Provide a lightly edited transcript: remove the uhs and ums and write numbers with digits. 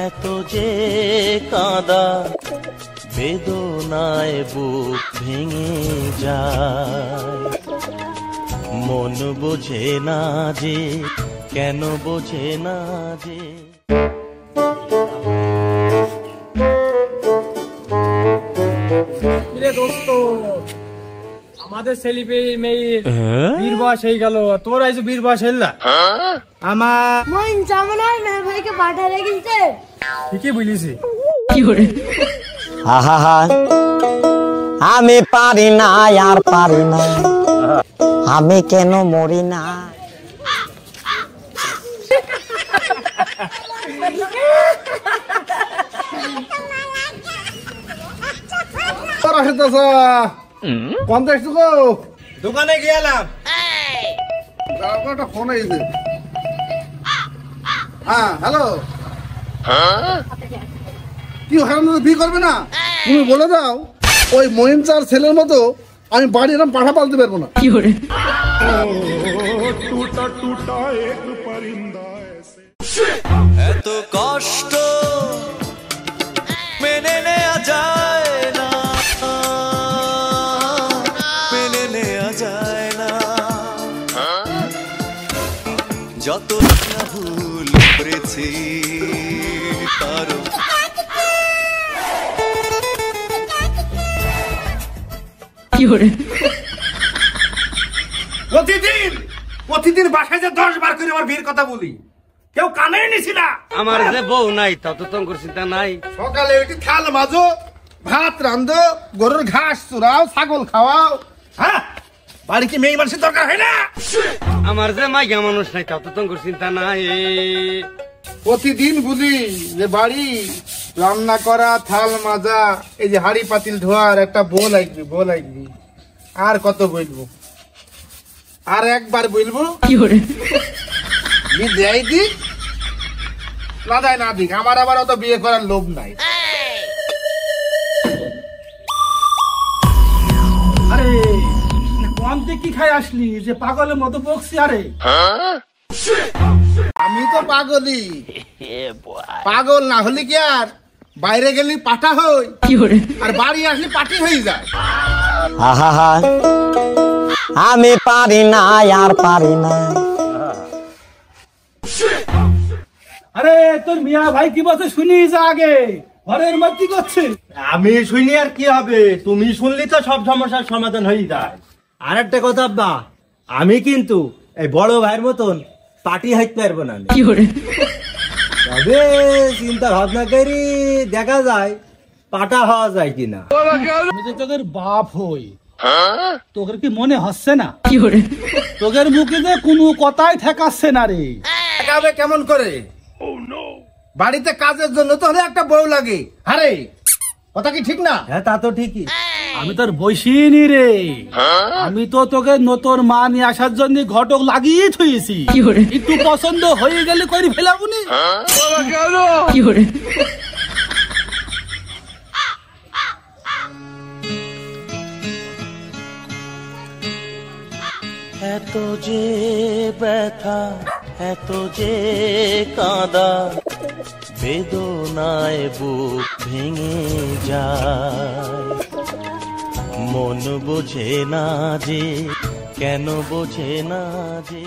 এত যে কাঁদা বেদনায় বুক ভেঙে যায়, মন বোঝে না যে কেন বোঝে না যে। দোস্ত আমাদের ছেলে মেয়ের বীর বয়স হয়ে গেল, তোর আইসো বীর বয়স হইল না? আমার ভাইকে পাঠায় রেখেছে। ঠিকই বুঝেছি। আমি পারি না আর পারি না, আমি কেন মরি না। দোকানে গেলাম, ফোন আইছে। হ্যাঁ হ্যালো, কি বিয়ে করবে না? তুমি বলে দাও ওই মহিম চার ছেলের মতো আমি বাড়ি এরকম পাঠা পালতে পারবো না। এত কষ্ট মেনে নেওয়া যায় না, মেনে নেওয়া যায় না। যত না ভুল করেছি তারও প্রতিদিন বাসায় যে 10 বার করে আমার বিয়ের কথা বলি, কেউ কানে নিছি না। আমার যে বউ নাই তা তো তোমার চিন্তা নাই। সকালে একটি থাল মাজো, ভাত রান্ধো, গরুর ঘাস চুরাও, ছাগল খাওয়াও। হ্যাঁ, বাড়ি কি মেয়ে মানুষের দরকার হয় না? আমার যে মাইয়া মানুষ নাই তা তো তোমার চিন্তা নাই। প্রতিদিন বুঝি যে বাড়ি রান্না করা, থাল মাজা, এই যে হাড়ি পাতিল ধোয়ার একটা বউ লাগবি। আর কত বলবো? আর একবার বলবো দেয় দিক না দেয় না দিক, আমার আবার অত বিয়ে করার লোভ নাই। আরে কম কি খাই আসলি যে পাগলের মতো বকছি? আরে আমি তো পাগলই, পাগল না হলে কি আর বাইরে গেলি পাঠা হই, আর বাড়ি আসলে পাটি হয়ে যায়। আমি পারি না আর পারি না। আরে তোর মিয়া ভাই কি বলছে শুনি যা, আগে ঘরের মধ্যে করছে। আমি শুনি আর কি হবে, তুমি শুনলি তো সব সমস্যার সমাধান হয়ে যায়। আর একটা কথা আব্বা, আমি কিন্তু এই বড় ভাইয়ের মতন পার্টি হাইতে পারবো না। তবে চিন্তা ভাবনা করি দেখা যায় পাটা হওয়া যায় কিনা। আমি যে তোদের বাপ হই, তোদের কি মনে হচ্ছে না তোদের মুখে যে কোনো কথাই ঠেকাচ্ছে না রে? ঠেকাবে কেমন করে? বাড়িতে কাজের জন্য তো হলে একটা বউ লাগে। আরে কথা কি ঠিক না? হ্যাঁ তা তো ঠিকই। আমি তোর বসিনি রে, আমি তো তোকে নতুন মা নিয়ে আসার জন্য ঘটক লাগিয়ে থুয়েছি। একটু পছন্দ হয়ে গেলে করে ফেলাবুনি। এত যে ব্যথা এত যে কাঁদা বেদনায় বুক ভেঙে যায়, মন বোঝে না যে কেন বোঝে না যে।